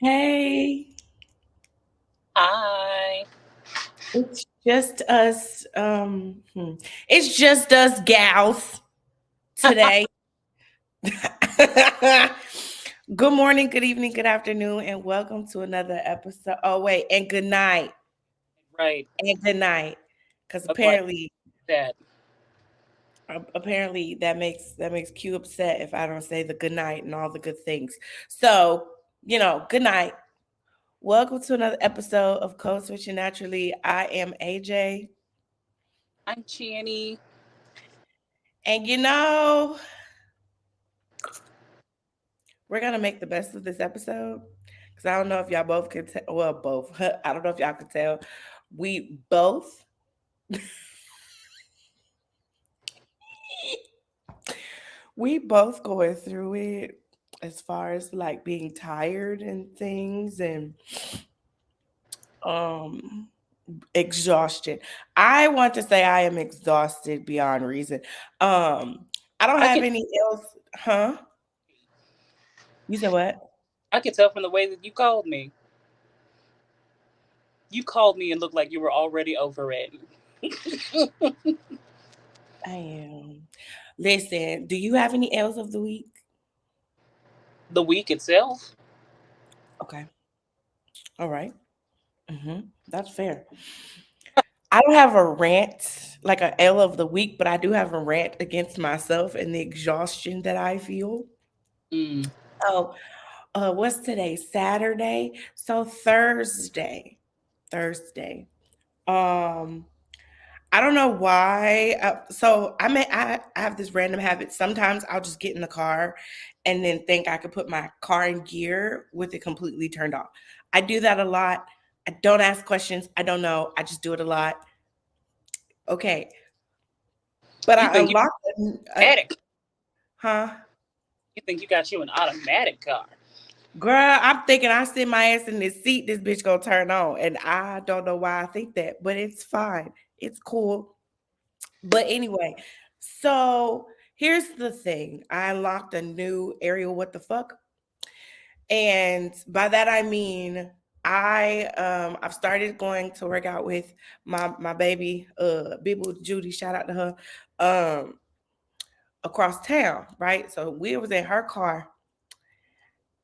Hey, Hi. it's just us. It's just us gals today. Good morning, good evening, good afternoon, and welcome to another episode. Oh wait, and good night, Right. and good night, because I'm like that. apparently that makes Q upset if I don't say the good night and all the good things. So good night. Welcome to another episode of Code Switching Naturally. I am AJ. I'm Channy. And we're gonna make the best of this episode because I don't know if y'all both could tell. Well, both. I don't know if y'all could tell. We both, we both going through it as far as like being tired and things and um exhaustion. I want to say I am exhausted beyond reason. Um, I don't I have can any else. Huh? You said what? I can tell from the way that you called me. You called me and looked like you were already over it. I am. Listen, do you have any L's of the week? The week itself. Okay. All right. That's fair. I don't have a rant, like a L of the week, but I do have a rant against myself and the exhaustion that I feel. Mm. Oh, what's today? Saturday. So Thursday. Um, I don't know why. I have this random habit. Sometimes I'll just get in the car and then think I could put my car in gear with it completely turned off. I do that a lot. I don't ask questions. I don't know. I just do it a lot. Okay, but You I think you unlocked automatic. huh? You think you got you an automatic car. Girl, I'm thinking I sit my ass in this seat, this bitch gonna turn on. And I don't know why I think that, but it's fine. It's cool. But anyway, so here's the thing. I unlocked a new aerial what the fuck. And by that I mean I've started going to work out with my baby, Big Boo Judy, shout out to her, across town, right? So we was in her car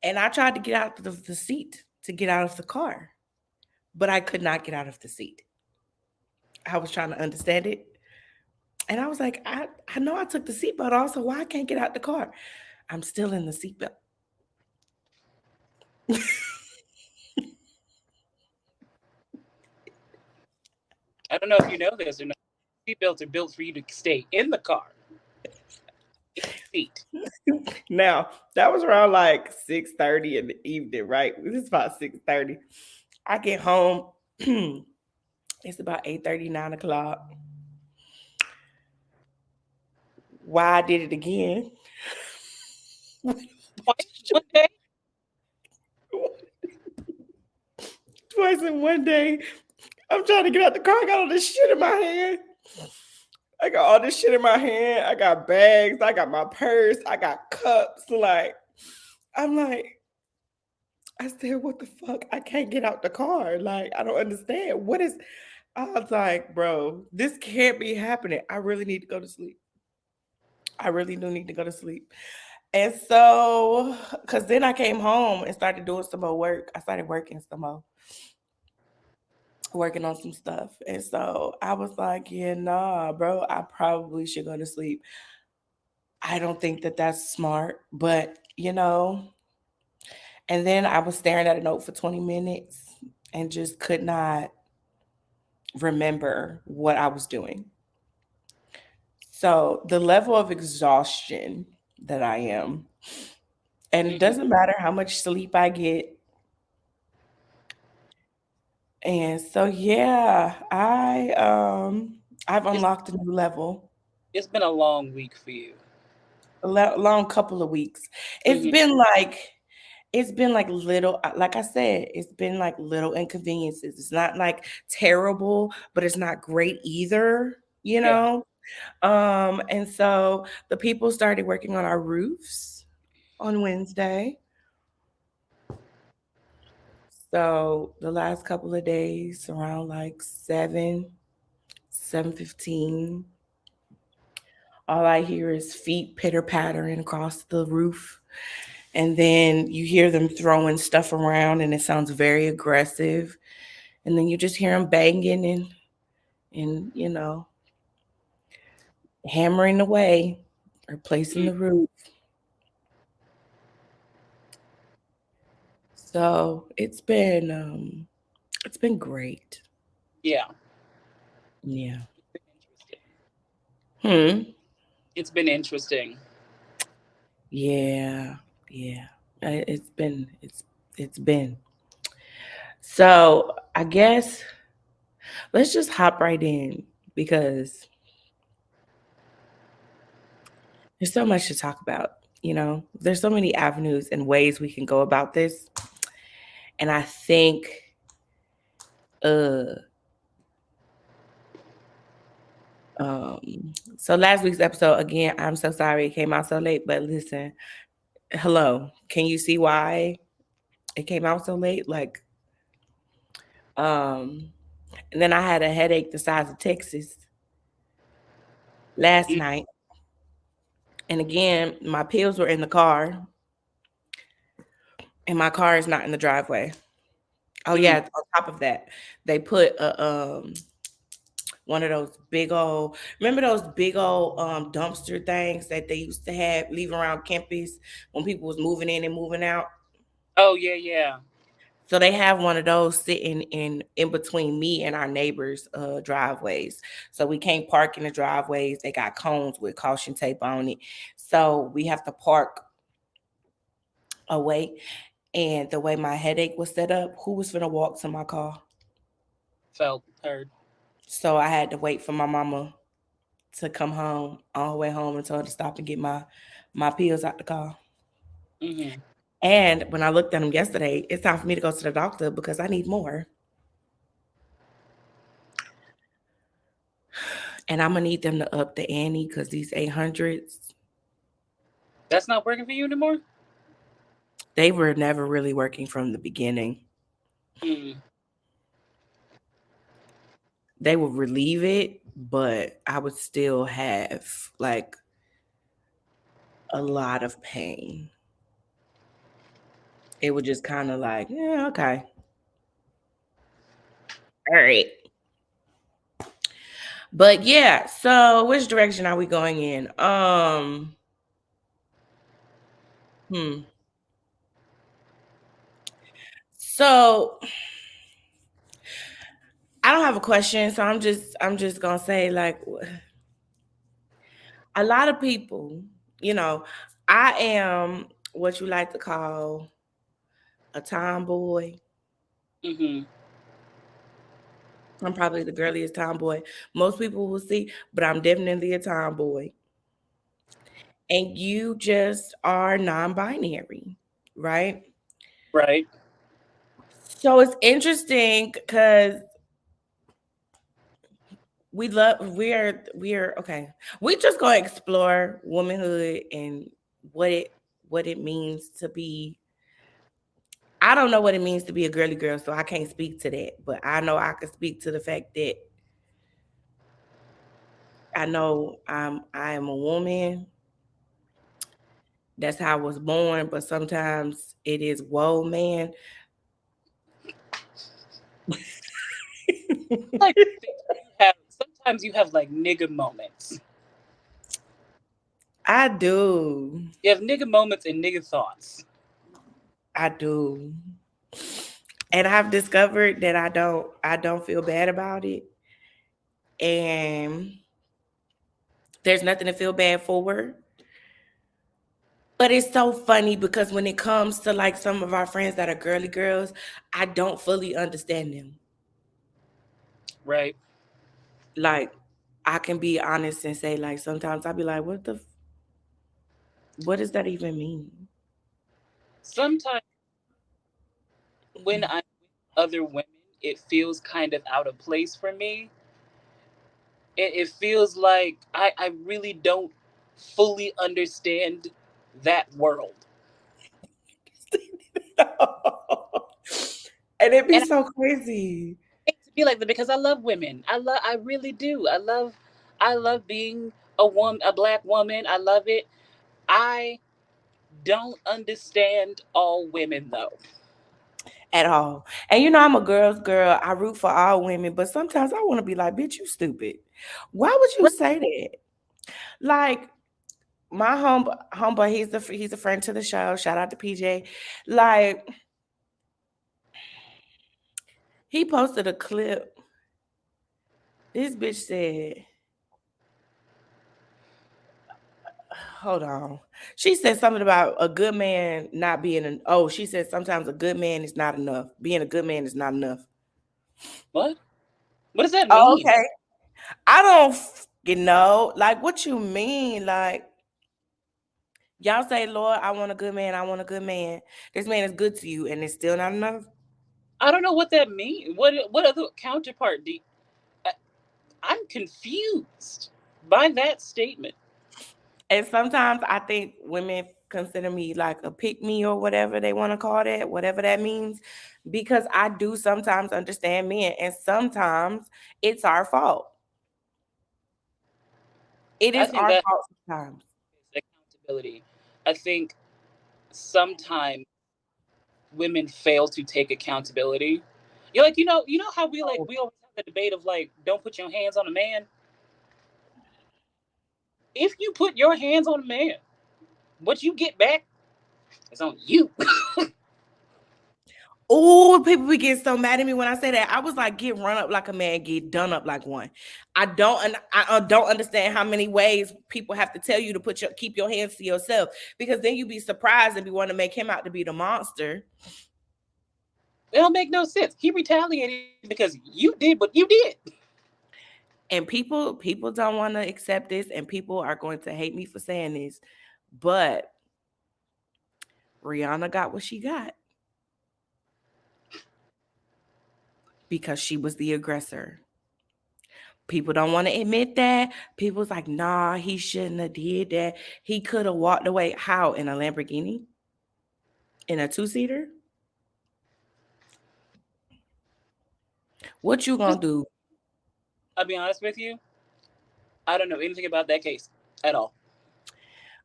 and I tried to get out of the seat to get out of the car, but I could not get out of the seat. I was trying to understand it. And I was like, I know I took the seatbelt off, so why I can't get out the car? I'm still in the seatbelt. I don't know if you know this or not. Seatbelts are built for you to stay in the car, in the seat. Now that was around like 6:30 in the evening, right? This is about 6:30. I get home. It's about 8:30, 9 o'clock. Why I did it again? Twice in one day. Twice in one day. I'm trying to get out the car. I got all this shit in my hand. I got all this shit in my hand. I got bags. I got my purse. I got cups. I'm like, I said, what the fuck? I can't get out the car. Like, I don't understand. I was like, bro, this can't be happening. I really need to go to sleep. I really do need to go to sleep. And so, because then I came home and started doing some more work. I started working some more, working on some stuff. And so I was like, yeah, nah, bro, I probably should go to sleep. I don't think that that's smart, but and then I was staring at a note for 20 minutes and just could not remember what I was doing. So the level of exhaustion that I am, and it Mm-hmm. doesn't matter how much sleep I get. And so yeah, I've It's unlocked a new level. it's been a long week for you. Long couple of weeks. It's Mm-hmm. been like it's been like little, like I said, it's been like little inconveniences. It's not like terrible, but it's not great either, you Yeah. know? And so the people started working on our roofs on Wednesday. So the last couple of days, around like 7:15, all I hear is feet pitter pattering across the roof. And then you hear them throwing stuff around and it sounds very aggressive. And then you just hear them banging and hammering away, replacing Mm, the roof. So it's been great. yeah, Yeah. it's been interesting. Hmm. It's been interesting. Yeah. Yeah. It's been. So I guess let's just hop right in because there's so much to talk about. There's so many avenues and ways we can go about this. And I think uh so last week's episode, again, I'm so sorry it came out so late, but listen, hello. Can you see why it came out so late? Like, um, and then I had a headache the size of Texas last Mm, night. And again, my pills were in the car, and my car is not in the driveway. Oh mm. yeah, on top of that, they put a one of those big old, remember those big old dumpster things that they used to have leave around campus when people was moving in and moving out. Oh yeah, yeah. So they have one of those sitting in between me and our neighbors' driveways. So we can't park in the driveways. They got cones with caution tape on it. So we have to park away. And the way my headache was set up, who was gonna walk to my car? Felt heard. So I had to wait for my mama to come home on her way home and told her to stop and get my pills out the car. Hmm. And when I looked at them yesterday, it's time for me to go to the doctor because I need more. And I'm gonna need them to up the ante because these 800s, That's not working for you anymore. they were never really working from the beginning. Mm. They would relieve it, but I would still have like a lot of pain. It would just kind of like, yeah, okay. All right. But yeah, so which direction are we going in? Hmm. So I don't have a question, so I'm just gonna say like a lot of people, you know, I am what you like to call a tomboy. Hmm. I'm probably the girliest tomboy most people will see, but I'm definitely a tomboy. And you just are non-binary, right? Right. So it's interesting because we are okay. We just gonna explore womanhood and what it what it means to be. I don't know what it means to be a girly girl, so I can't speak to that. But I know I can speak to the fact that I know I am a woman. That's how I was born, but sometimes it is whoa man. I like to think you have. Sometimes you have like nigga moments. I do. You have nigga moments and nigga thoughts. I do. And I've discovered that I don't feel bad about it. And there's nothing to feel bad for. But it's so funny because when it comes to like some of our friends that are girly girls, I don't fully understand them. Right. Like I can be honest and say like sometimes I'll be like, what does that even mean? Sometimes when I'm with other women, it feels kind of out of place for me. It feels like I really don't fully understand that world. And it'd be And so crazy. I hate to be like that because I love women. I really do. I love being a black woman. I love it. I don't understand all women though. At all. And you know, I'm a girl's girl. I root for all women, but sometimes I want to be like, bitch, you stupid. Why would you Right. say that? Like my homeboy, he's a friend to the show. Shout out to PJ. Like he posted a clip. This bitch said, hold on. She said something about a good man not being an oh, she said sometimes a good man is not enough. Being a good man is not enough. What? What does that Oh, mean? okay. I don't fucking know. Like, what you mean? Like, y'all say, Lord, I want a good man. I want a good man. This man is good to you, and it's still not enough. I don't know what that means. What other counterpart do I, I'm confused by that statement. And sometimes I think women consider me like a pick me or whatever they want to call that, whatever that means, because I do sometimes understand men, and sometimes it's our fault. It I is think our that fault sometimes. is accountability. I think sometimes women fail to take accountability. You're like, you know how Oh, we always have the debate of like, don't put your hands on a man. If you put your hands on a man, what you get back is on you. oh, people be getting so mad at me when I say that. I was like, get run up like a man, get done up like one. I don't understand how many ways people have to tell you to keep your hands to yourself, because then you be surprised and be want to make him out to be the monster. It don't make no sense. He retaliated because you did what you did. And people don't want to accept this, and people are going to hate me for saying this, but Rihanna got what she got because she was the aggressor. People don't want to admit that. People's like, nah, he shouldn't have did that. He could have walked away. How? In a Lamborghini? In a two-seater? What you gonna do? I'll be honest with you. I don't know anything about that case at all.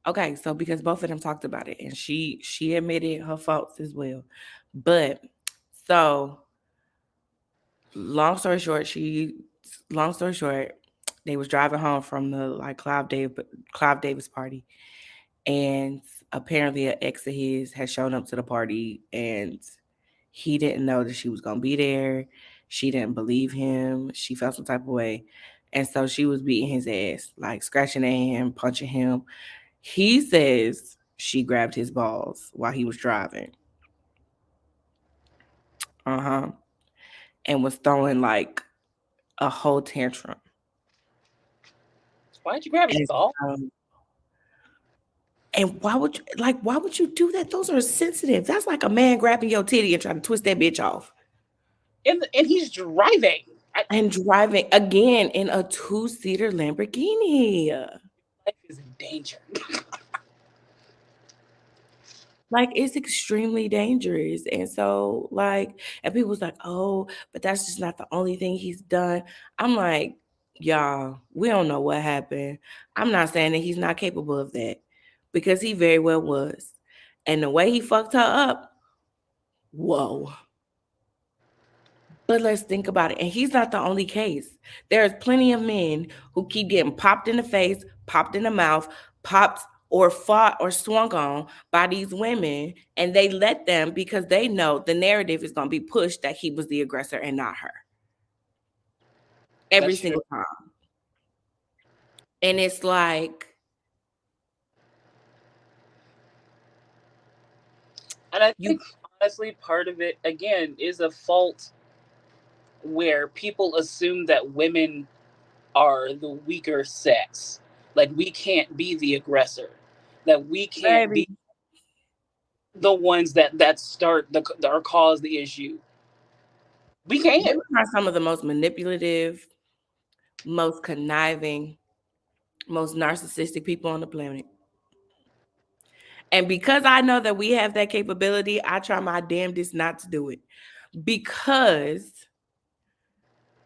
Okay, so because both of them talked about it, and she admitted her faults as well. But so long story short, long story short, they was driving home from the like Clive Davis party, and apparently an ex of his had shown up to the party, and he didn't know that she was gonna be there. She didn't believe him. She felt some type of way, and so she was beating his ass, like scratching at him, punching him. He says she grabbed his balls while he was driving. Uh-huh. And was throwing like a whole tantrum. Why'd you grab his And ball? and why would you do that? Those are sensitive. That's like a man grabbing your titty and trying to twist that bitch off. And he's driving. And driving again in a two-seater Lamborghini. Life is in danger. Like it's extremely dangerous. And so like, and people was like, oh, but that's just not the only thing he's done. I'm like, y'all, we don't know what happened. I'm not saying that he's not capable of that, because he very well was. And the way he fucked her up, whoa. But let's think about it. And he's not the only case. There's plenty of men who keep getting popped in the face, popped in the mouth, popped or fought or swung on by these women. And they let them, because they know the narrative is going to be pushed that he was the aggressor and not her every That's true. single time. And it's like, And I you think honestly, part of it again is a fault where people assume that women are the weaker sex. Like we can't be the aggressor. That we can't baby, be the ones that start the or cause the issue. We can't. women are some of the most manipulative, most conniving, most narcissistic people on the planet. And because I know that we have that capability, I try my damnedest not to do it. because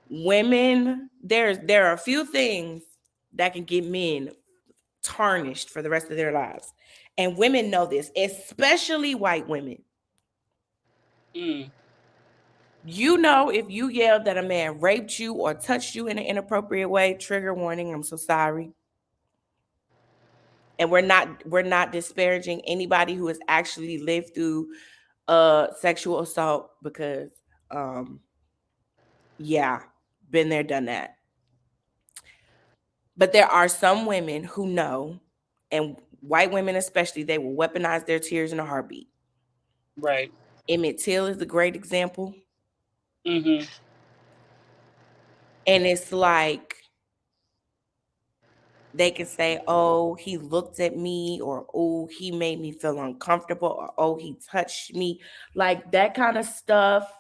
women, there are a few things that can get men tarnished for the rest of their lives. And women know this, especially white women. Mm. You know, if you yelled that a man raped you or touched you in an inappropriate way, trigger warning, I'm so sorry. And we're not disparaging anybody who has actually lived through sexual assault because um yeah, been there, done that. But there are some women who know, and white women especially, they will weaponize their tears in a heartbeat. Right. Emmett Till is a great example. Mm-hmm. And it's like they can say, oh, he looked at me, or oh, he made me feel uncomfortable, or oh, he touched me. Like that kind of stuff.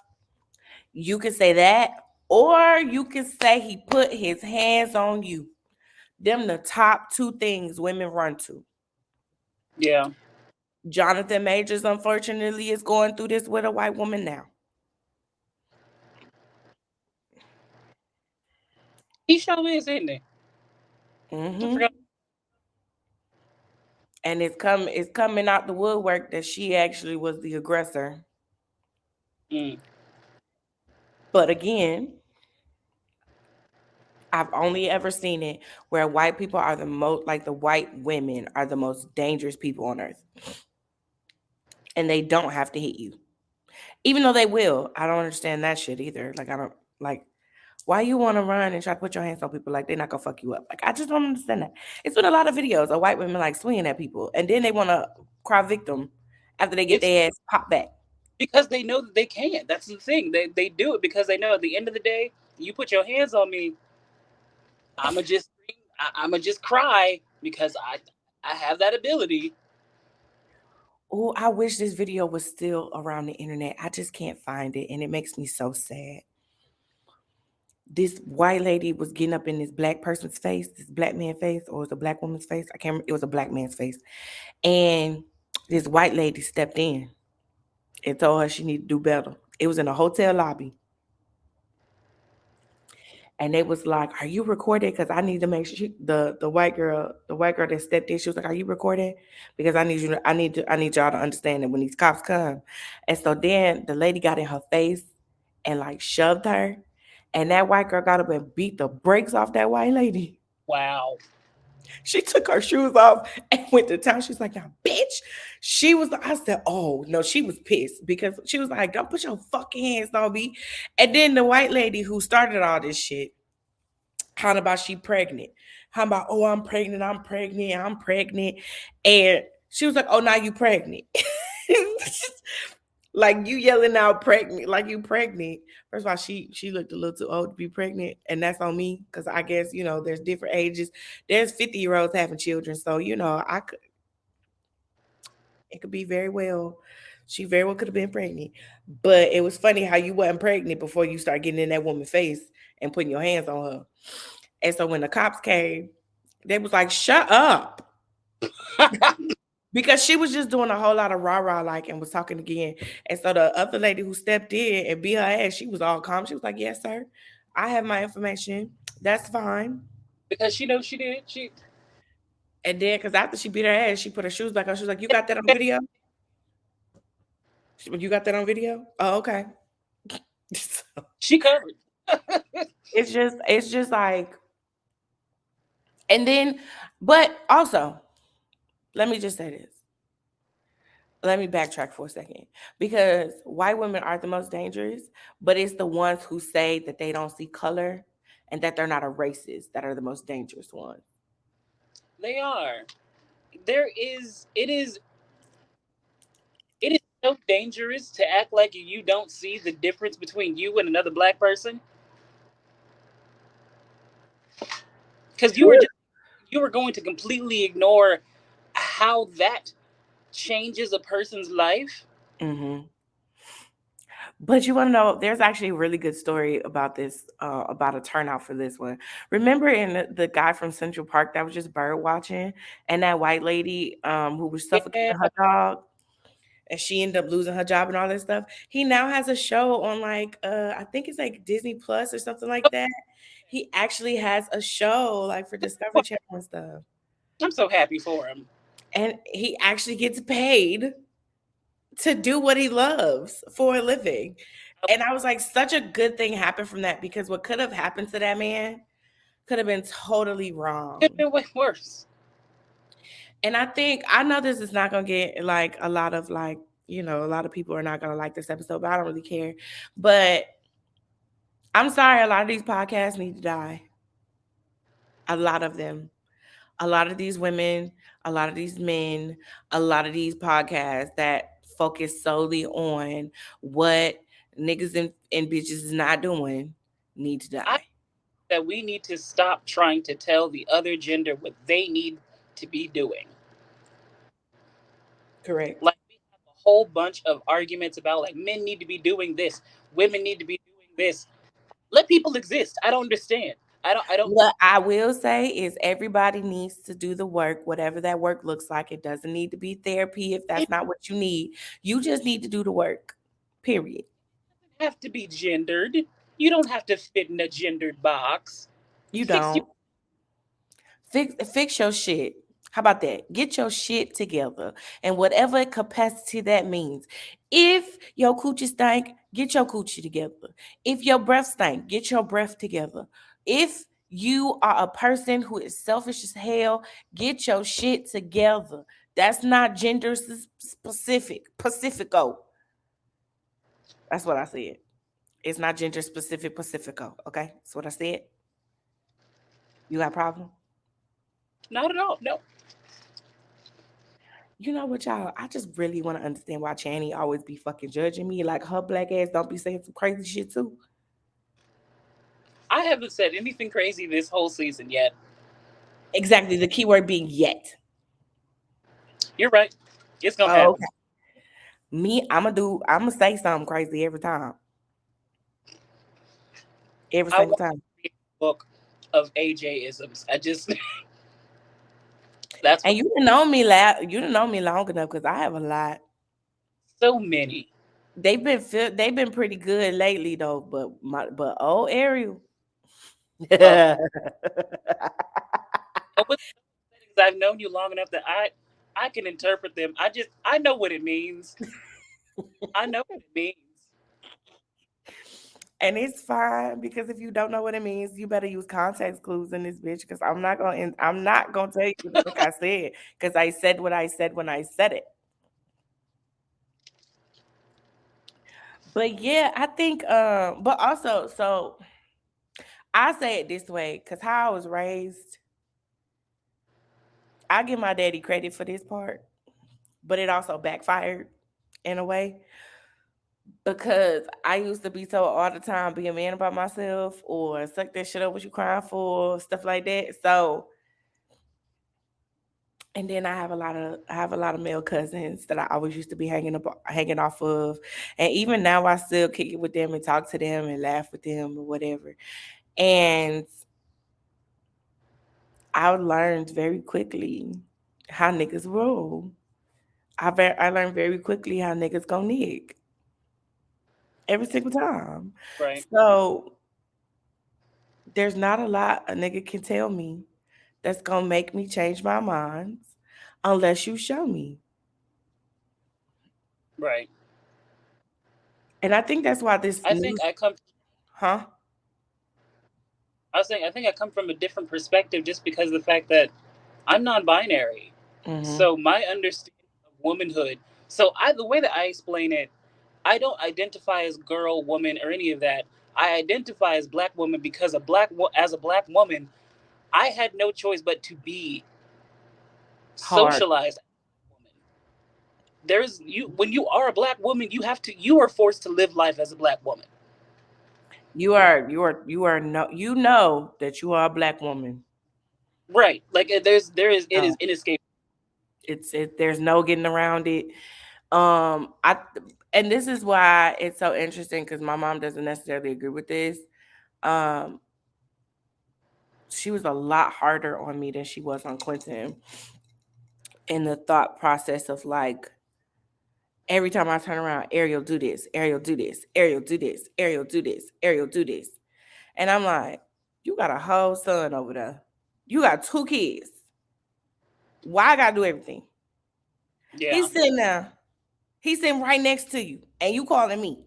You can say that, or you can say he put his hands on you. Them the top two things women run to. Yeah. Jonathan Majors, unfortunately, is going through this with a white woman now. He sure is, isn't he? I Hmm. forgot. And it's coming out the woodwork that she actually was the aggressor. Mm. But again, I've only ever seen it where white people are the most, like the white women are the most dangerous people on earth. And they don't have to hit you. Even though they will. I don't understand that shit either. Like, I don't, like, why you want to run and try to put your hands on people like they're not gonna fuck you up? Like, I just don't understand that. It's been a lot of videos of white women like swinging at people, and then they want to cry victim after they get It's their ass popped back. because they know that they can. That's the thing. They do it because they know at the end of the day, you put your hands on me, I'ma just scream, I'ma just cry because I have that ability. Oh, I wish this video was still around the internet. I just can't find it, and it makes me so sad. This white lady was getting up in this black person's face, this black man's face, or it was a black woman's face. I can't remember. It was a black man's face. And this white lady stepped in and told her she needed to do better. It was in a hotel lobby. And they was like, "Are you recording? Because I need to make sure the white girl that stepped in, she was like, "Are you recording? Because I need y'all to understand that when these cops come." And so then the lady got in her face and like shoved her, and that white girl got up and beat the brakes off that white lady. Wow. She took her shoes off and went to town. She was like, "Now, bitch." She was. I said, "Oh no," she was pissed because she was like, "Don't put your fucking hands on me." And then the white lady who started all this shit, how about she pregnant? How about, oh, I'm pregnant. And she was like, oh, now you pregnant. Like you yelling out pregnant, like you pregnant. First of all, she looked a little too old to be pregnant, and that's on me because I guess there's different ages. There's 50-year-olds having children, so I could it could be very well. She very well could have been pregnant, but it was funny how you wasn't pregnant before you start getting in that woman's face and putting your hands on her. And so when the cops came, they was like, "Shut up," because she was just doing a whole lot of rah rah like and was talking again. And so the other lady who stepped in and beat her ass, she was all calm. She was like, "Yes, sir, I have my information. That's fine." Because she knows she did. She And then, because after she beat her ass, she put her shoes back on. She was like, "You got that on video? You got that on video? Oh, okay." So she covered. it's just like, and then, but also, let me just say this. Let me backtrack for a second because white women are the most dangerous, but it's the ones who say that they don't see color and that they're not a racist that are the most dangerous ones. They are. There is. It is so dangerous to act like you don't see the difference between you and another black person because you were going to completely ignore how that changes a person's life. Hmm. But you want to know, there's actually a really good story about this, about a turnout for this one. Remember in the guy from Central Park that was just bird watching, and that white lady who was Yeah. suffocating her dog? and she ended up losing her job and all that stuff. He now has a show on like I think it's like Disney Plus or something like that. He actually has a show like for Discovery Channel and stuff. I'm so happy for him. And he actually gets paid to do what he loves for a living. And I was like, such a good thing happened from that because what could have happened to that man could have been totally It's wrong. been way worse. And I think I know this is not gonna get like a lot of like, a lot of people are not gonna like this episode, but I don't really care. But I'm sorry, a lot of these podcasts need to die. A lot of them. A lot of these women, a lot of these men, a lot of these podcasts that focus solely on what niggas and bitches is not doing need to I die. that we need to stop trying to tell the other gender what they need to be doing. Correct. Like we have a whole bunch of arguments about like men need to be doing this, women need to be doing this. Let people exist. I don't understand. I don't What I will say is everybody needs to do the work, whatever that work looks like. It doesn't need to be therapy if it that's not what you need. You just need to do the work. Period. doesn't have to be gendered. You don't have to fit in a gendered box. You Fix you. don't. Fix your shit. How about that? Get your shit together. And whatever capacity that means. If your coochie stank, get your coochie together. If your breath stank, get your breath together. If you are a person who is selfish as hell, get your shit together. That's not gender specific. Pacifico. That's what I said. It's not gender specific Pacifico. Okay? That's what I said. You got a problem? Not at all. No. You know what, y'all? I just really want to understand why Channy always be fucking judging me. Like her black ass don't be saying some crazy shit too. I haven't said anything crazy this whole season yet. Exactly. The keyword being yet. You're right. It's gonna Oh, happen. okay. Me, I'm gonna say something crazy every time. Every I single want time. to read a book of AJ isms. I just that's And what you didn't know me long enough because I have a lot. so many. They've been pretty good lately though, but old Ariel. Uh, but what's so upsetting is I've known you long enough that I can interpret them. I know what it means. I know what it means. And it's fine because if you don't know what it means, you better use context clues in this bitch. Because I'm not gonna tell you what the fuck I said. Because I said what I said when I said it. But yeah, I think. But also, so I say it this way because how I was raised, I give my daddy credit for this part, but it also backfired in a way because I used to be told all the time, be a man about myself or suck that shit up, what you crying for, stuff like that. So and then I have a lot of male cousins that I always used to be hanging off of. And even now I still kick it with them and talk to them and laugh with them or whatever. And I learned very quickly how niggas roll. I learned very quickly how niggas go nig every single time. Right, So there's not a lot a nigga can tell me that's gonna make me change my mind unless you show me. right. And I think that's why this I think news, I come. huh? I was saying I think I come from a different perspective just because of the fact that I'm non-binary. Mm-hmm. So my understanding of womanhood. So the way that I explain it, I don't identify as girl, woman, or any of that. I identify as black woman because as a black woman, I had no choice but to be Hard. socialized as a woman. There's you when you are a black woman, you are forced to live life as a black woman. You are no you know that you are a black woman. Right. Like there is it is No, inescapable. there's no getting around it. I and this is why it's so interesting because my mom doesn't necessarily agree with this. Um, she was a lot harder on me than she was on Quentin in the thought process of like Every time I turn around, Ariel do this, Ariel do this, Ariel do this, Ariel do this, Ariel do this. And I'm like, you got a whole son over there. You got 2 kids. Why I gotta do everything? Yeah. He's sitting there. He's sitting right next to you. And you calling me.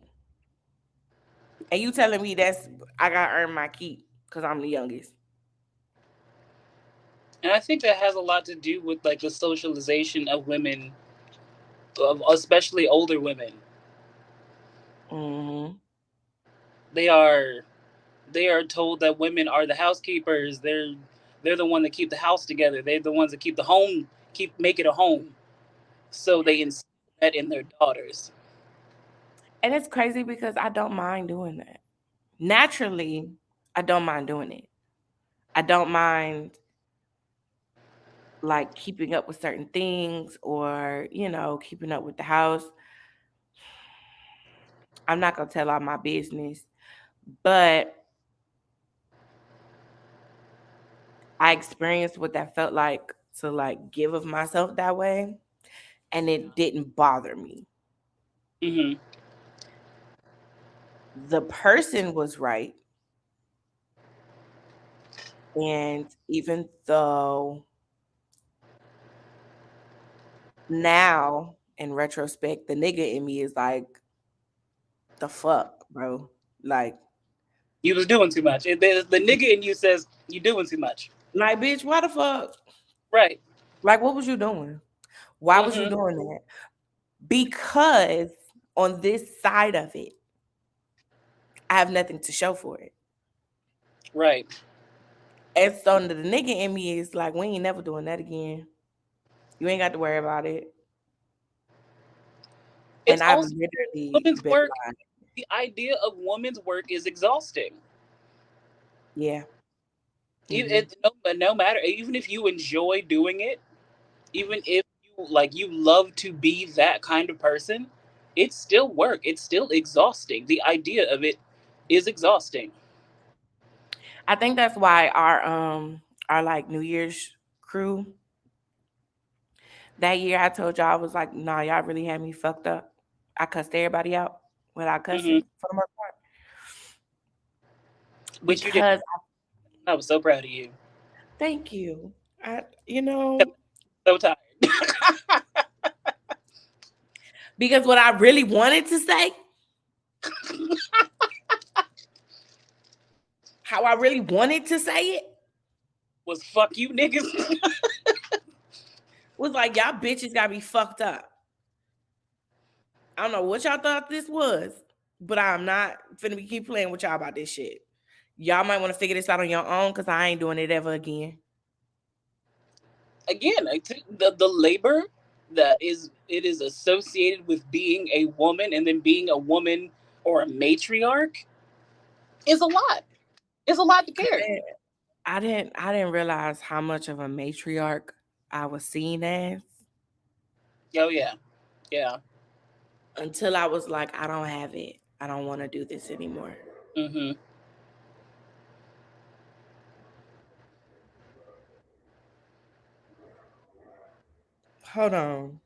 And you telling me that's I gotta earn my keep because I'm the youngest. And I think that has a lot to do with like the socialization of women, of especially older women. Mm-hmm. They are they are told that women are the housekeepers. They're the one that keep the house together. They're the ones that keep the home, keep make it a home. So they instill that in their daughters. And it's crazy because I don't mind doing that. Naturally, I don't mind doing it. I don't mind like keeping up with certain things or, keeping up with the house. I'm not gonna tell all my business, but I experienced what that felt like to like give of myself that way, and it didn't bother me. Hmm. The person was right, and even though now in retrospect, the nigga in me is like, the fuck, bro? You was doing too much. The nigga in you says you doing too much. Bitch, why the fuck? Right. Like, what was you doing? Why was you Hmm. doing that? Because on this side of it, I have nothing to show for it. Right. And so the nigga in me is like, we ain't never doing that again. You ain't got to worry about it. And It's I've also literally women's been work. like, The idea of women's work is exhausting. yeah. Hmm. No matter, even if you enjoy doing it, even if you love to be that kind of person, it's still work. It's still exhausting. The idea of it is exhausting. I think that's why our like New Year's crew that year I told y'all I was like, nah, y'all really had me fucked up. I cussed everybody out without Hmm. cussing for the most part. Which you did. Because I was so proud of you. thank you. I you know, So tired. because what I really wanted to say, how I really wanted to say it, Was fuck you niggas. was like, y'all bitches gotta be fucked up. I don't know what y'all thought this was, but I'm not finna be keep playing with y'all about this shit. Y'all might want to figure this out on your own because I ain't doing it ever again. Again, I think the labor that is associated with being a woman, and then being a woman or a matriarch, is a lot. It's a lot to carry. I didn't realize how much of a matriarch I was seen as Oh yeah, yeah. until I was like, I don't have it. I don't want to do this anymore. Hmm. Hold on.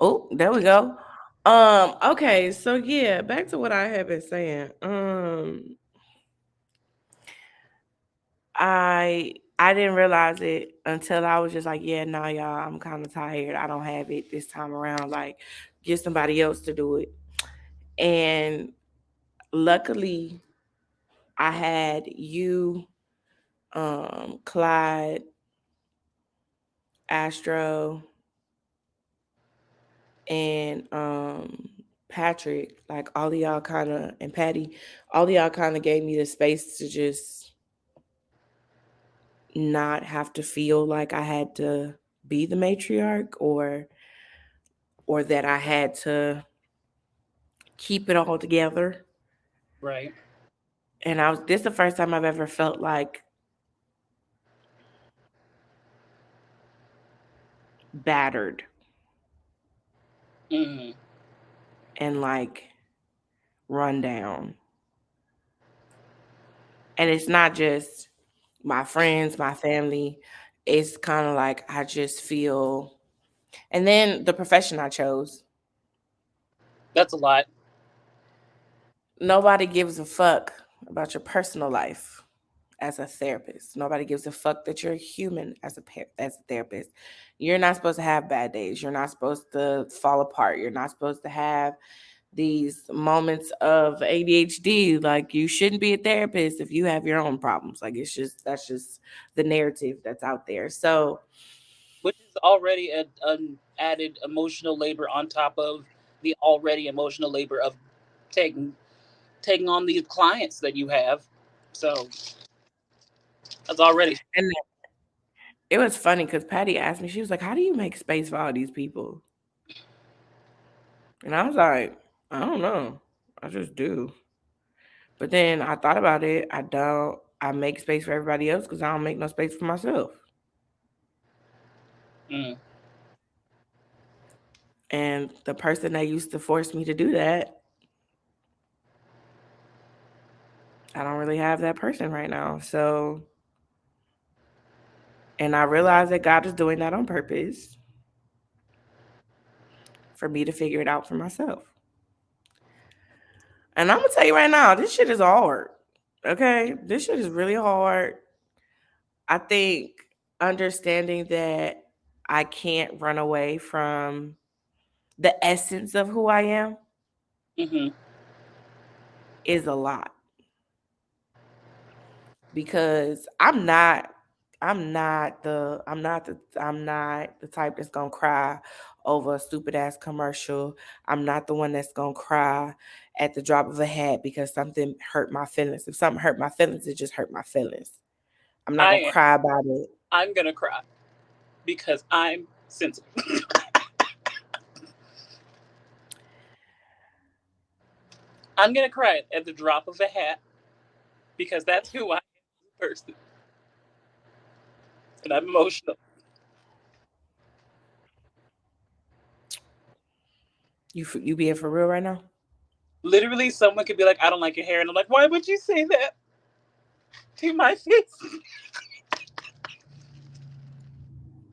Oh, there we go. Okay, so yeah, back to what I have been saying. I didn't realize it until I was just like, yeah, nah, y'all, I'm kind of tired. I don't have it this time around. Like, get somebody else to do it. And luckily, I had you, Clyde, Astro, and Patrick. Like all of y'all kind of, and Patty, all of y'all kind of gave me the space to just not have to feel like I had to be the matriarch or that I had to keep it all together. Right. And this the first time I've ever felt like battered Hmm. and like run down. And it's not just my friends, my family. It's kind of like I just feel And then the profession I chose. That's a lot. Nobody gives a fuck about your personal life as a therapist. Nobody gives a fuck that you're human as a therapist. You're not supposed to have bad days. You're not supposed to fall apart. You're not supposed to have these moments of ADHD. Like, you shouldn't be a therapist if you have your own problems. Like, that's just the narrative that's out there. So, Which is already an added emotional labor on top of the already emotional labor of taking taking on these clients that you have. So that's already and it was funny because Patty asked me, she was like, "How do you make space for all these people?" And I was like, "I don't know. I just do." But then I thought about it. I don't. I make space for everybody else because I don't make no space for myself. mm, And the person that used to force me to do that, I don't really have that person right now. So, and I realize that God is doing that on purpose for me to figure it out for myself. And I'm gonna tell you right now, this shit is hard. Okay, this shit is really hard. I think understanding that I can't run away from the essence of who I am hmm is a lot, because I'm not the type that's gonna cry over a stupid ass commercial. I'm not the one that's gonna cry at the drop of a hat because something hurt my feelings. If something hurt my feelings, it just hurt my feelings. I'm not I gonna am. cry about it. I'm gonna cry because I'm sensitive. I'm gonna cry at the drop of a hat because that's who I am as a person, and I'm emotional. You being for real right now? Literally, someone could be like, "I don't like your hair," and I'm like, "Why would you say that to my face?"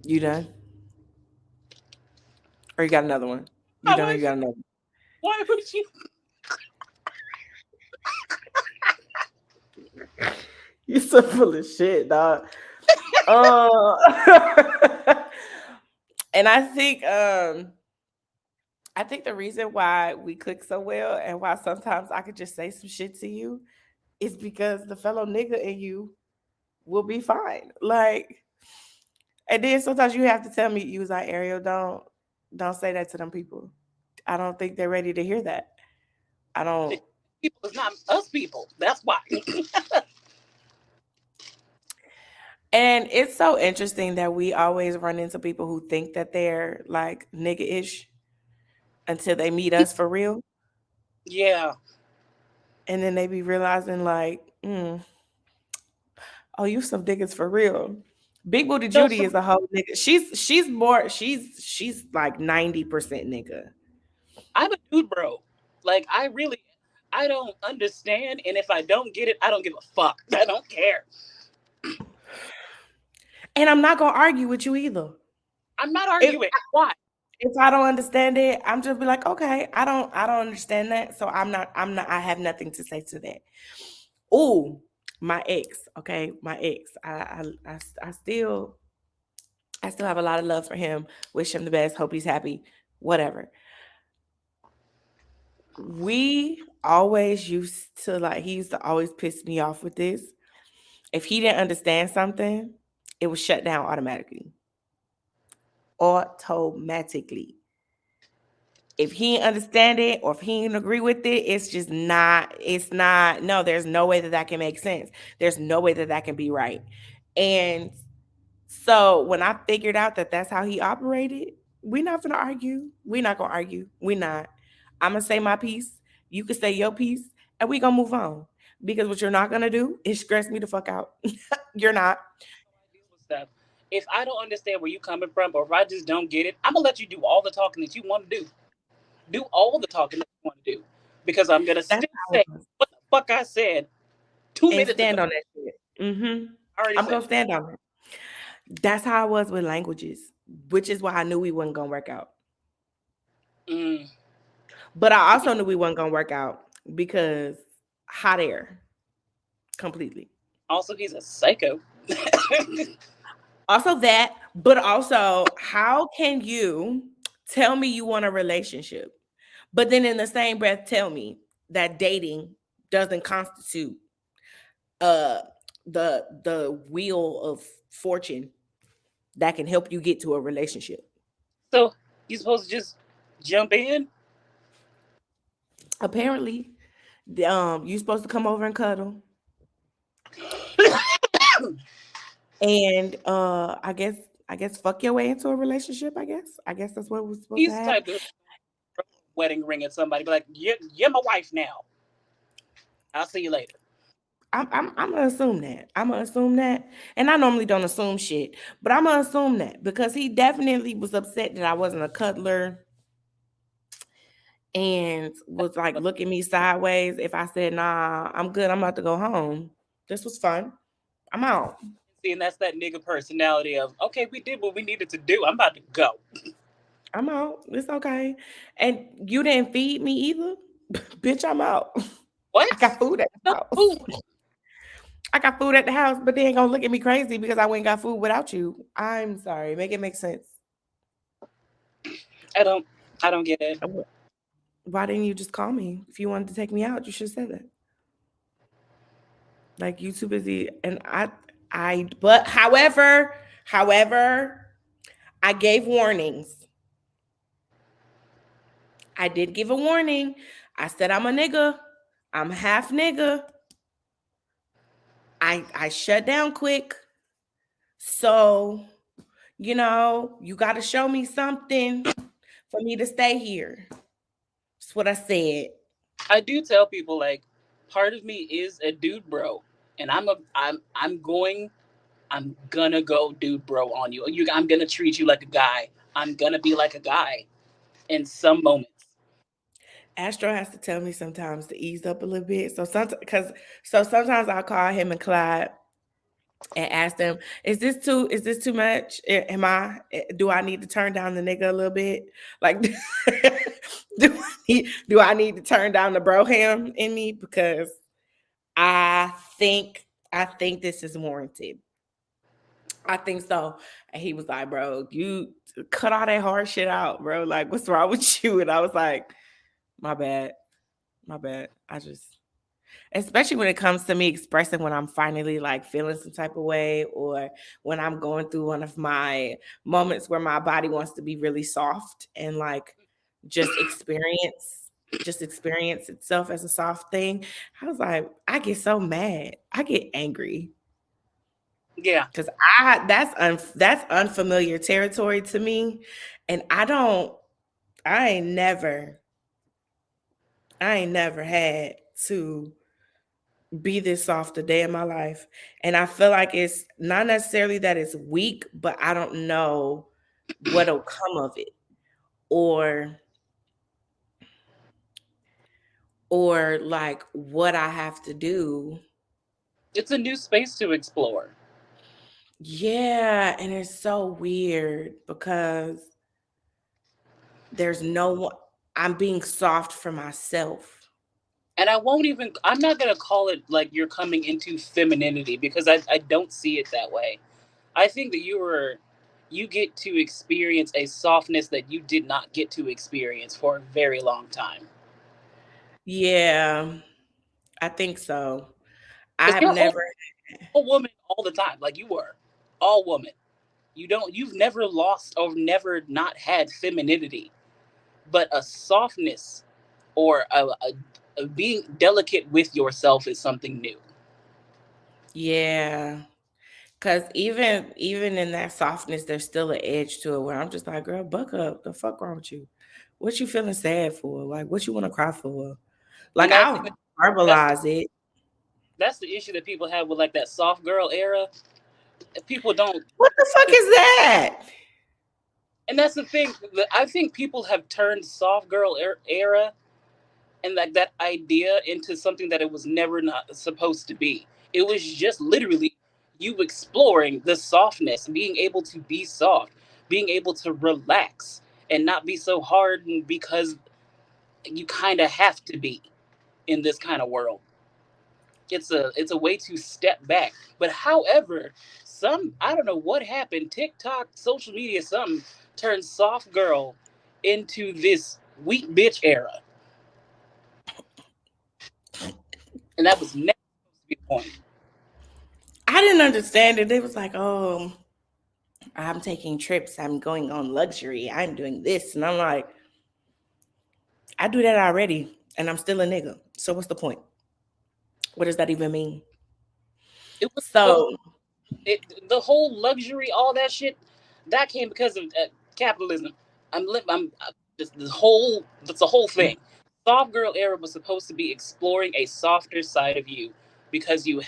You done? Or you got another one? You I done or you was. got another? Why would you? You so full of shit, dog. Uh, and I think the reason why we click so well and why sometimes I could just say some shit to you is because the fellow nigga in you will be fine. Like, and then sometimes you have to tell me, you was like, Ariel, don't say that to them people. I don't think they're ready to hear that. I don't. People, it's not us people. That's why. And it's so interesting that we always run into people who think that they're like nigga ish until they meet us for real. Yeah. And then they be realizing, like, oh, you some niggas for real. Big Booty No, Judy for is a whole nigga. She's like 90% nigga. I'm a dude, bro. Like I really, I don't understand, and if I don't get it, I don't give a fuck. I don't care. And I'm not gonna argue with you either. I'm not If arguing. Why? if I don't understand it, I'm just be like, okay, I don't understand that. So I'm not I have nothing to say to that. Oh, my ex, okay, my ex. I still have a lot of love for him. Wish him the best. Hope he's happy. Whatever. We always used to like. He used to always piss me off with this. If he didn't understand something, it was shut down automatically. Automatically. If he didn't understand it or if he didn't agree with it, it's just not. It's not. No, there's no way that that can make sense. There's no way that that can be right. And so when I figured out that that's how he operated, we're not gonna argue. We're not gonna argue. We're not. I'm gonna say my piece. You can say your piece, and we gonna move on. Because what you're not gonna do is stress me the fuck out. You're not. I deal with stuff. If I don't understand where you coming from, or if I just don't get it, I'm gonna let you do all the talking that you want to do. Do all the talking that you want to do, because I'm gonna That's still how it say was. what the fuck I said 2 minutes And ago. stand on that shit. I already I'm said gonna it. stand on it. That's how I was with languages. which is why I knew we wasn't gonna work out. Mm. But I also knew we wasn't gonna work out because hot air completely. Also, he's a psycho. Also that, but also how can you tell me you want a relationship, but then in the same breath tell me that dating doesn't constitute uh the wheel of fortune that can help you get to a relationship. So you supposed to just jump in? Apparently, you're supposed to come over and cuddle, and I guess fuck your way into a relationship. I guess that's what was supposed to He's the happen. type to throw a wedding ring at somebody, be like, you're my wife now. I'll see you later. I'm gonna assume that. I'm gonna assume that, and I normally don't assume shit, but I'm gonna assume that because he definitely was upset that I wasn't a cuddler and was like But looking me sideways if I said, "Nah, I'm good. I'm about to go home. This was fun. I'm out. see, and that's that nigga personality of, okay, we did what we needed to do. I'm about to go. I'm out. It's okay." And you didn't feed me either, bitch. I'm out. I What? got food at the No house. food. I got food at the house, but they ain't gonna look at me crazy because I went and got food without you. I'm sorry. Make it make sense. I don't. I don't get it. Why didn't you just call me? If you wanted to take me out, you should have said that. Like you too busy. And but however, I gave warnings. I did give a warning. I said I'm a nigga. I'm half nigga. I shut down quick. So, you got to show me something for me to stay here. That's what I said. I do tell people like, part of me is a dude bro, and I'm gonna go dude bro on you. I'm gonna treat you like a guy. I'm gonna be like a guy in some moments. Astro has to tell me sometimes to ease up a little bit. So sometimes I'll call him and Clyde and ask them, is this too much? Do I need to turn down the nigga a little bit? Like do I need to turn down the broham in me? Because I think this is warranted. I think so. And he was like, bro, you cut all that hard shit out, bro. Like, what's wrong with you? And I was like, my bad. My bad. Especially when it comes to me expressing when I'm finally like feeling some type of way, or when I'm going through one of my moments where my body wants to be really soft and like just experience itself as a soft thing. I was like, I get so mad. I get angry Yeah, because that's unfamiliar territory to me. And I ain't never, I ain't never had to be this soft a day in my life. And I feel like it's not necessarily that it's weak, but I don't know what'll come of it, or like what I have to do. it's a new space to explore. Yeah, and it's so weird because there's no one. I'm being soft for myself. And I won't even, I'm not going to call it like you're coming into femininity because I don't see it that way. I think that you get to experience a softness that you did not get to experience for a very long time. Yeah, I think so. Because I've you're never. all woman all the time, like you were. All woman. You've never lost or never not had femininity, but a softness or a being delicate with yourself is something new. Yeah, cause even in that softness, there's still an edge to it where I'm just like, girl, buck up. The fuck wrong with you? What you feeling sad for? Like, what you want to cry for? Like, And I think I'll that's verbalize it. that's the issue that people have with like that soft girl era. People don't, What the fuck is that? and that's the thing. I think people have turned soft girl era and like that idea into something that it was never not supposed to be. It was just literally you exploring the softness, being able to be soft. being able to relax and not be so hard because you kind of have to be in this kind of world. It's a way to step back. But however, some, I don't know what happened, TikTok, social media, something turned soft girl into this weak bitch era, and that was never supposed to be the point. I didn't understand it. It was like, oh, I'm taking trips. I'm going on luxury. I'm doing this. And I'm like, I do that already. And I'm still a nigga. So what's the point? What does that even mean? It was supposed, So the whole luxury, all that shit, that came because of capitalism. I'm just the whole, that's the whole thing. Soft girl era was supposed to be exploring a softer side of you because you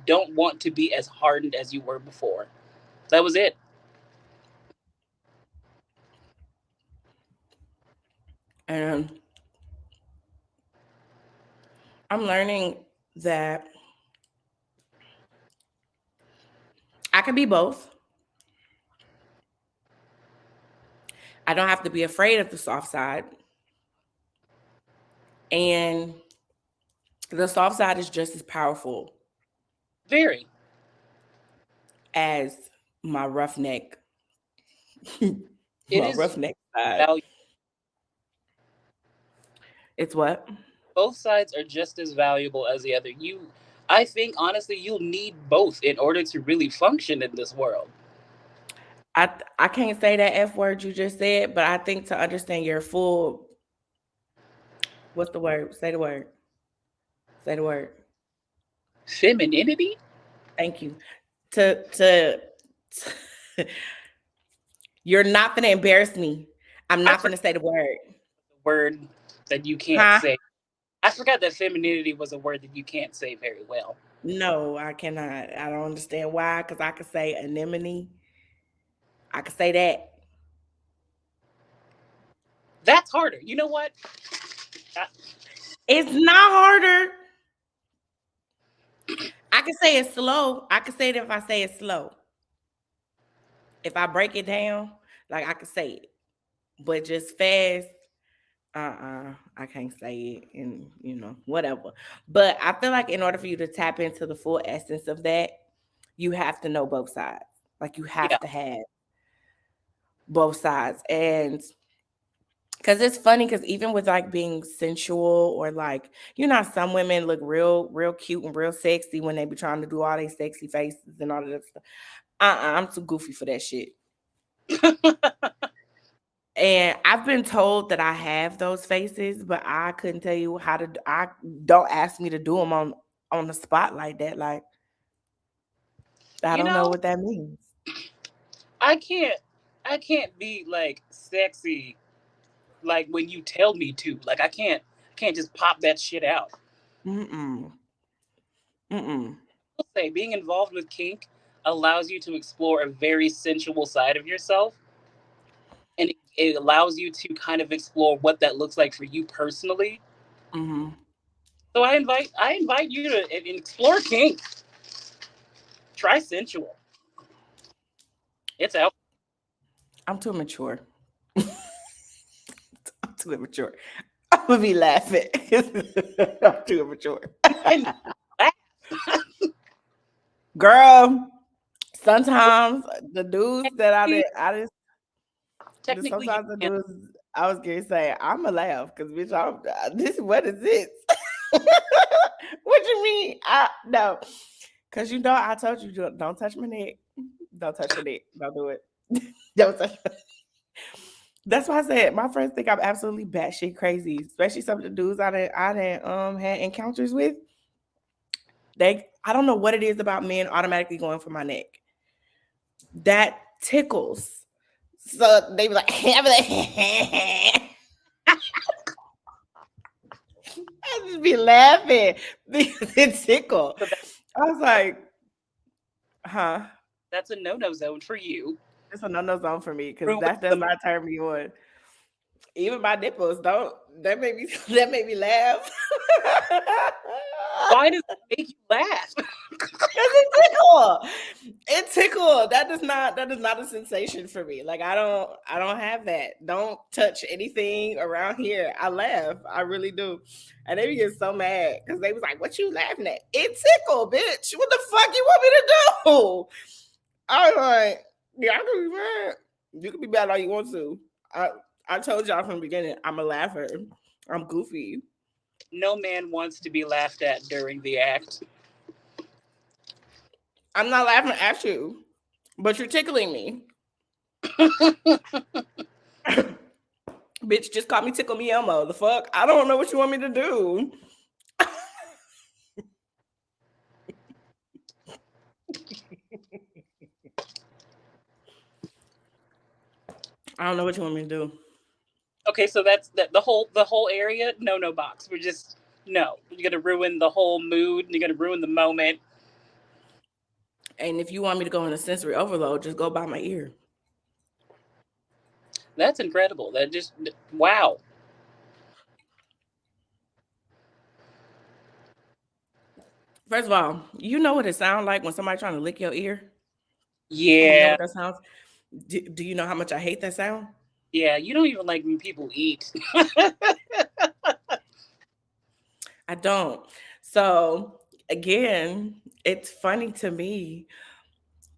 don't want to be as hardened as you were before. That was it. and I'm learning that I can be both. I don't have to be afraid of the soft side. And the soft side is just as powerful Very. as my roughneck, It my is roughneck side. value. It's what? Both sides are just as valuable as the other. I think honestly, you'll need both in order to really function in this world. I can't say that F word you just said, but I think to understand your full, what's the word? Say the word. Say the word. Femininity, Thank you. To you're not gonna embarrass me. I'm I not forgot gonna say the word. the word that you can't Huh? say. I forgot that femininity was a word that you can't say very well. No, I cannot. I don't understand why. Because I could say anemone. I could say that. That's harder. You know what? I, It's not harder. I can say it slow. I can say it if I say it slow. If I break it down, like I can say it. But just fast, I can't say it, and whatever. But I feel like in order for you to tap into the full essence of that, you have to know both sides. Like you yeah. have to have both sides. And because it's funny, because even with like being sensual, or like, some women look real cute and real sexy when they be trying to do all these sexy faces and all of that stuff. I'm too goofy for that shit. And I've been told that I have those faces, but I couldn't tell you how to. I don't ask me to do them on the spot like that. Like I You don't know know, what that means. I can't. I can't be like sexy like when you tell me to. Like I can't. I can't just pop that shit out. Mm-mm. Mm-mm. I'll say being involved with kink allows you to explore a very sensual side of yourself, and it allows you to kind of explore what that looks like for you personally. Mm-hmm. So I invite you to explore kink. Try sensual. It's out. I'm too mature. I'm too immature. I'm gonna be laughing. I'm too immature. You can laugh. Girl, sometimes the dudes that Technically, you sometimes the can. dudes I was gonna say, I'ma laugh because bitch, this what is this? What you mean? I no, because I told you don't touch my neck. Don't touch my neck. Don't do it. Don't touch. That's why I said my friends think I'm absolutely batshit crazy, especially some of the dudes I done had encounters with. I don't know what it is about men automatically going for my neck. That tickles. So they be like, I be like, I just be laughing because it tickle. So I was like, huh? that's a no-no zone for you. It's a no zone for me because Ruin that does some. not turn me on. Even my nipples don't. That made me. That made me laugh. Why does it make you laugh? It's a tickle. It tickle. That is not a sensation for me. Like I don't have that. Don't touch anything around here. I laugh. I really do. And they be getting so mad because they was like, "What you laughing at? It tickle, bitch. What the fuck you want me to do?" I was like, "Yeah, I can be mad. You can be mad all you want to." I I told y'all from the beginning, I'm a laugher. I'm goofy. No man wants to be laughed at during the act. I'm not laughing at you, but you're tickling me. Bitch, just call me Tickle Me Elmo. The fuck? I don't know what you want me to do. I don't know what you want me to do. Okay, so that's the whole area. No, no box. We're just no. You're gonna ruin the whole mood. You're gonna ruin the moment. And if you want me to go in a sensory overload, just go by my ear. That's incredible. That just wow. First of all, you know what it sounds like when somebody trying to lick your ear? Do you know Yeah, what that sounds? Do you know how much I hate that sound? yeah. You don't even like when people eat. I don't. So again, it's funny to me,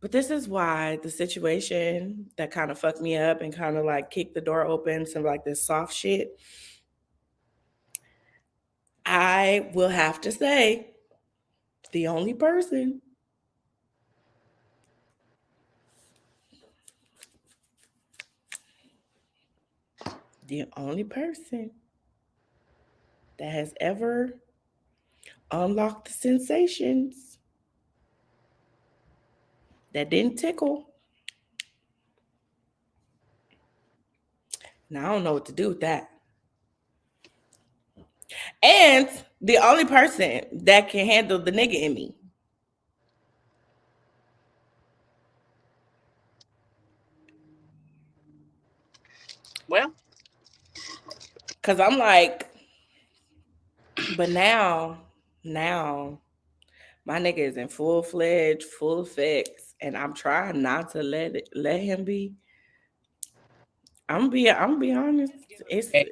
but this is why the situation that kind of fucked me up and kind of like kicked the door open, some like this soft shit. I will have to say, the only person, the only person that has ever unlocked the sensations that didn't tickle. Now I don't know what to do with that. And the only person that can handle the nigga in me. Well, Cause I'm like, but now my nigga is in full fledged, full effects, and I'm trying not to let him be. I'm gonna be honest. give him It's a name.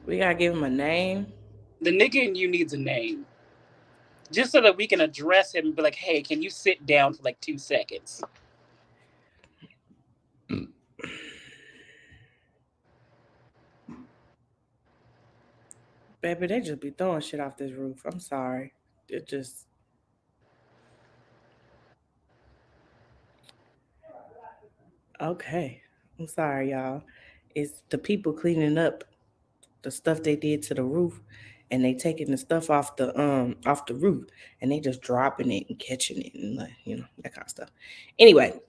we gotta give him a name. The nigga in you needs a name, just so that we can address him and be like, "Hey, can you sit down for like 2 seconds?" Baby, they just be throwing shit off this roof. I'm sorry. It just okay. I'm sorry, y'all. It's the people cleaning up the stuff they did to the roof, and they taking the stuff off the roof, and they just dropping it and catching it and like that kind of stuff. Anyway,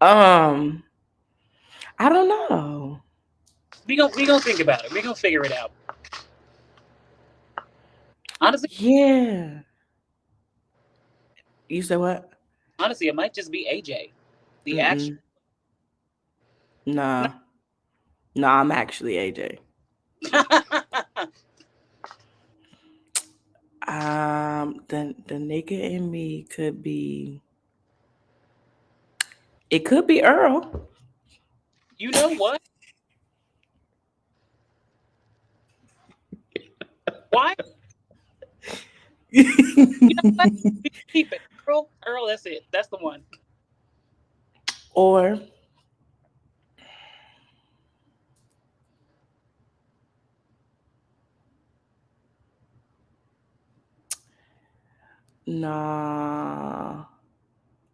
um, I don't know. We gonna think about it. We gonna figure it out. Honestly, Yeah, you said what? honestly, it might just be AJ. The actual. Mm-mm. Nah, nah. I'm actually AJ. The nigga in me could be. It could be Earl. You know what? Why? You know what? Keep it, Earl. Earl, that's it. That's the one. Or nah.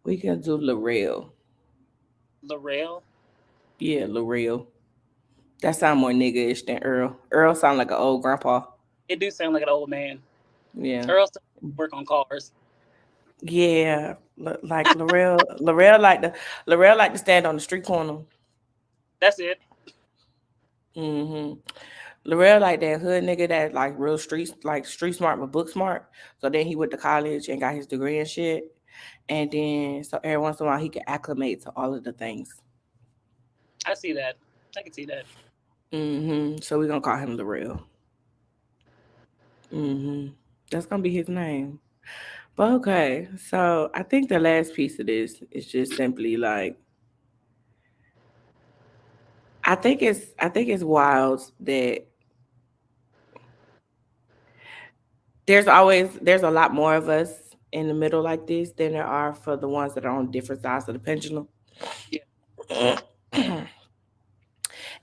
We can do L'Oreal. L'Oreal. Yeah, L'Oreal. That sound more nigga-ish than Earl. Earl sound like an old grandpa. It do sound like an old man. Yeah. Earl still work on cars. Yeah. Like L'Oreal like to stand on the street corner. That's it. Mm-hmm. L'Oreal like that hood nigga that like real street smart but book smart. So then he went to college and got his degree and shit. And then so every once in a while he can acclimate to all of the things. I see that. I can see that. Mm-hmm. So we're gonna call him L'Oreal. Mm-hmm. That's gonna be his name. But okay, so I think the last piece of this is just simply like I think it's wild that there's a lot more of us in the middle like this than there are for the ones that are on different sides of the pendulum. Yeah,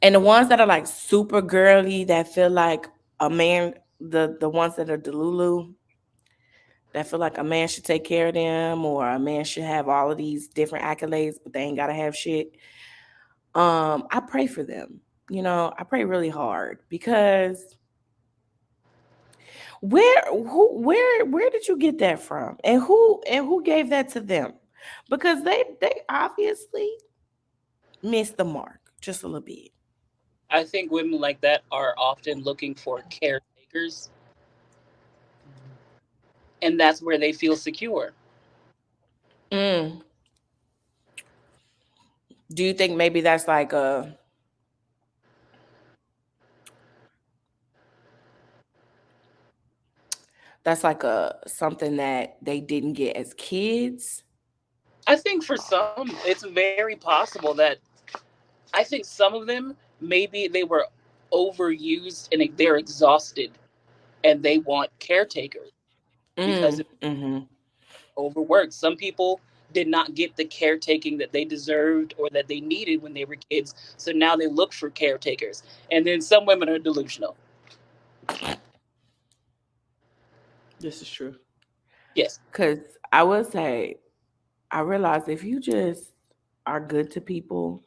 And the ones that are like super girly that feel like a man, the ones that are delulu that feel like a man should take care of them or a man should have all of these different accolades, but they ain't gotta have shit. I pray for them. I pray really hard because where did you get that from? And who gave that to them? Because they obviously missed the mark just a little bit. I think women like that are often looking for caretakers, and that's where they feel secure. Mm. Do you think maybe that's like a something that they didn't get as kids? I think for some, it's very possible that I think some of them maybe they were overused and they're exhausted and they want caretakers because Mm. Mm-hmm. overworked. Some people did not get the caretaking that they deserved or that they needed when they were kids. So now they look for caretakers. And then some women are delusional. This is true. Yes. Cause I would say I realize if you just are good to people,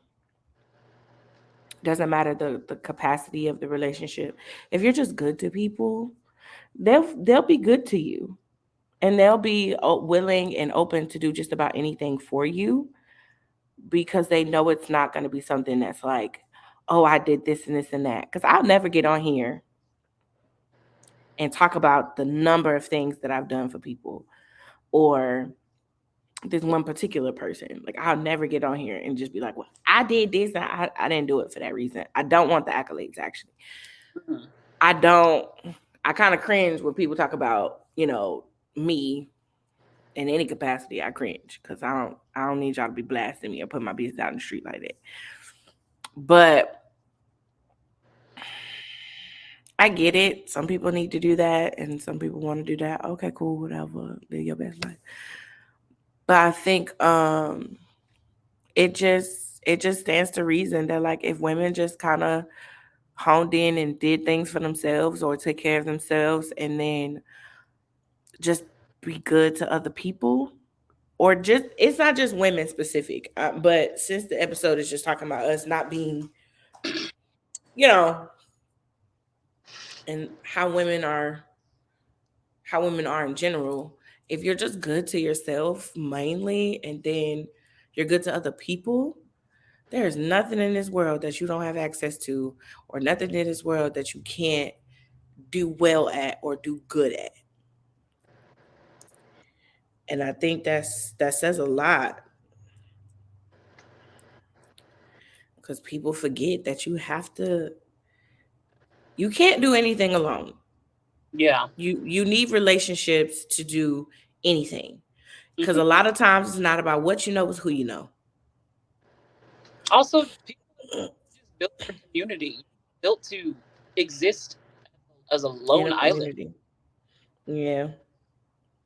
doesn't matter the capacity of the relationship. If you're just good to people, they'll be good to you, and they'll be willing and open to do just about anything for you because they know it's not going to be something that's like, oh, I did this and this and that. Because I'll never get on here and talk about the number of things that I've done for people or this one particular person. Like I'll never get on here and just be like, well, I did this and I didn't do it for that reason. I don't want the accolades actually. Mhm. I don't I kind of cringe when people talk about, me in any capacity. I cringe because I don't need y'all to be blasting me or put my business out in the street like that. But I get it. Some people need to do that and some people want to do that. Okay, cool, whatever. Live your best life. But I think it just stands to reason that like if women just kind of honed in and did things for themselves or took care of themselves and then just be good to other people, or just it's not just women specific, but since the episode is just talking about us not being, you know and how women are in general. If you're just good to yourself mainly and then you're good to other people, there's nothing in this world that you don't have access to, or nothing in this world that you can't do well at or do good at. And I think that says a lot because people forget that you can't do anything alone. Yeah. You need relationships to do anything. Because Hmm. a lot of times it's not about what you know, it's who you know. Also, people are just built for community, built to exist as a In lone a island. community. Yeah.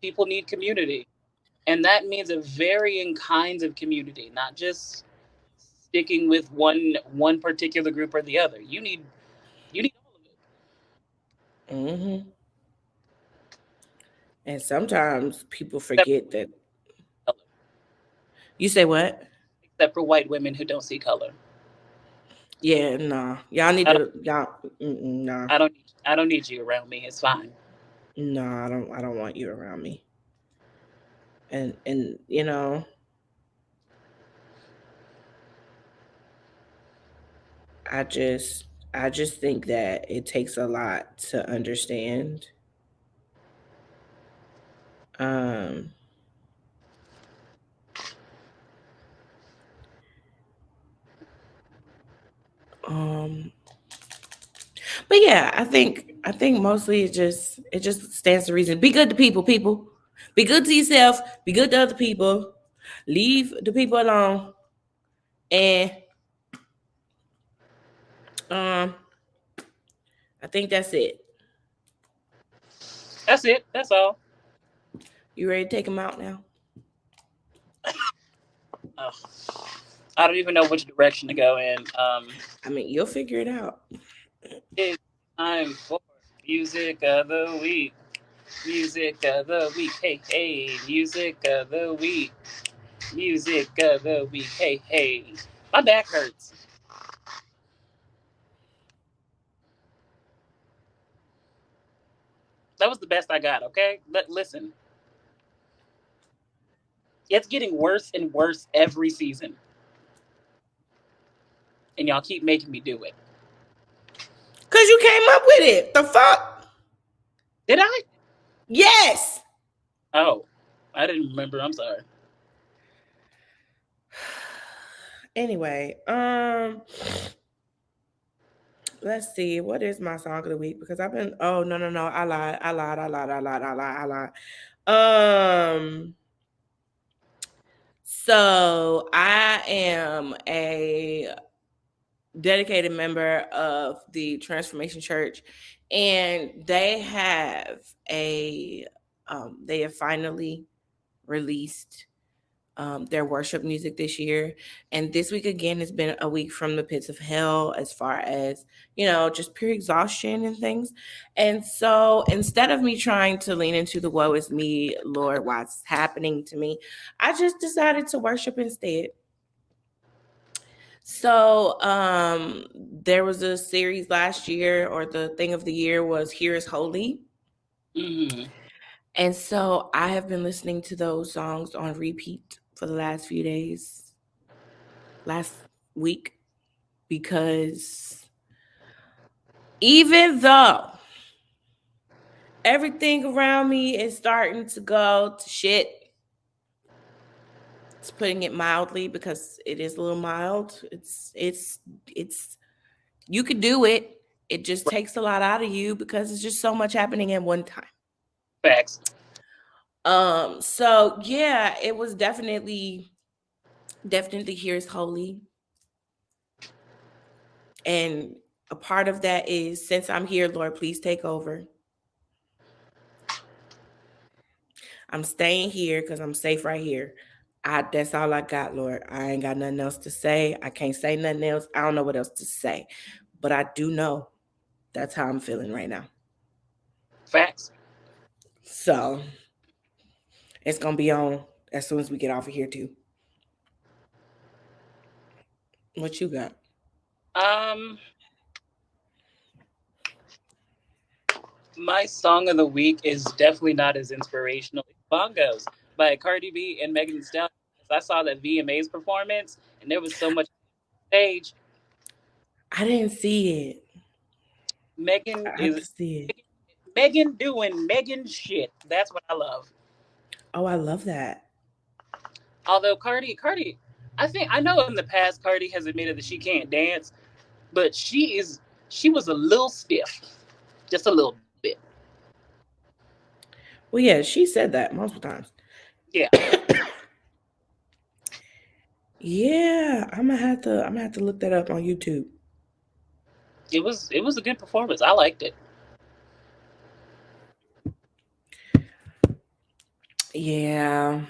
People need community. And that means a varying kinds of community, not just sticking with one particular group or the other. You need all of it. Hmm. And sometimes people Except forget that. for color. You say what? Except for white women who don't see color. Yeah, nah. Y'all need I don't to y'all. Nah, I don't need you around me. It's fine. nah. I don't want you around me. And I just I just think that it takes a lot to understand. Um, um, But yeah, I think mostly it just stands to reason. Be good to people, people. Be good to yourself. Be good to other people. Leave the people alone. And um, I think that's it. That's it. That's all. You ready to take them out now? Ugh. I don't even know which direction to go in. I mean, you'll figure it out. It's time for music of the week. Music of the week. Hey, hey. Music of the week. Music of the week. Hey, hey. My back hurts. That was the best I got, okay? Listen, it's getting worse and worse every season. And y'all keep making me do it. Cause you came up with it. The fuck? Did I? Yes. Oh, I didn't remember. I'm sorry. Anyway, let's see. What is my song of the week? Because I've been. Oh no! I lied. I lied. I lied. I lied. I lied. I lied. Um. So I am a dedicated member of the Transformation Church, and they have finally released their worship music this year. And this week again has been a week from the pits of hell as far as, just pure exhaustion and things. And so instead of me trying to lean into the woe is me, Lord, what's happening to me, I just decided to worship instead. So there was a series last year, or the thing of the year was Here is Holy. Mm-hmm. And so I have been listening to those songs on repeat for the last few days, last week, because even though everything around me is starting to go to shit, it's putting it mildly because it is a little mild. It's you could do it. It just takes a lot out of you because it's just so much happening at one time. Facts. So yeah, it was definitely Here's Holy. And a part of that is, since I'm here, Lord, please take over. I'm staying here because I'm safe right here. That's all I got, Lord. I ain't got nothing else to say. I can't say nothing else. I don't know what else to say. But I do know that's how I'm feeling right now. Facts. So it's gonna be on as soon as we get off of here too. What you got? Um, my song of the week is definitely not as inspirational. It's Bongos by Cardi B and Megan Thee Stallion. I saw that VMA's performance, and there was so much stage. I didn't see it. Megan I have is to see it. Megan doing Megan shit. That's what I love. Oh, I love that. Although Cardi, I think I know in the past Cardi has admitted that she can't dance, but she was a little stiff, just a little bit. Well, yeah, she said that multiple times. Yeah, Yeah, I'm gonna have to look that up on YouTube. it was a good performance. I liked it. Yeah.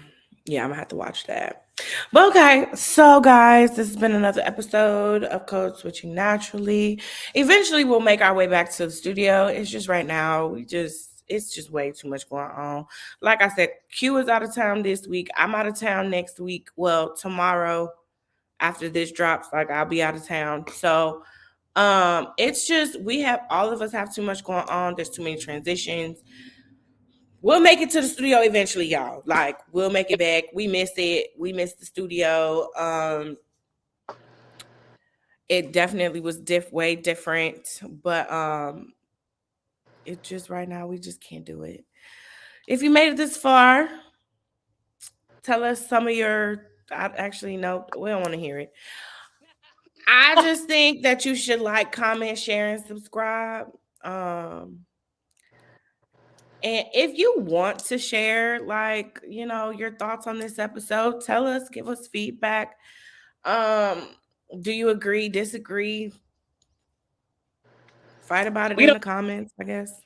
Yeah, I'm gonna have to watch that. But okay, so guys, this has been another episode of Code Switching Naturally. Eventually we'll make our way back to the studio. It's just right now, it's just way too much going on. Like I said, Q is out of town this week. I'm out of town next week. Well, tomorrow after this drops, like I'll be out of town. So it's just we have all of us have too much going on. There's too many transitions. We'll make it to the studio eventually, y'all. Like we'll make it back. We missed it. We missed the studio. It definitely was way different, but it just right now we just can't do it. If you made it this far, tell us some of your. I actually no, we don't want to hear it. I just think that you should like, comment, share, and subscribe. And if you want to share, like, your thoughts on this episode, tell us, give us feedback. Do you agree, disagree? Fight about it We in don't. the comments, I guess.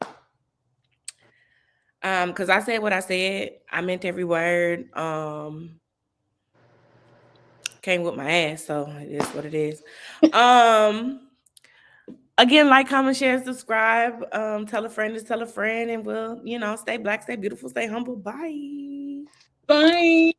Because I said what I said. I meant every word. Came with my ass, so it is what it is. Again, like, comment, share, subscribe. Tell a friend to tell a friend, and we'll, stay black, stay beautiful, stay humble. Bye. Bye.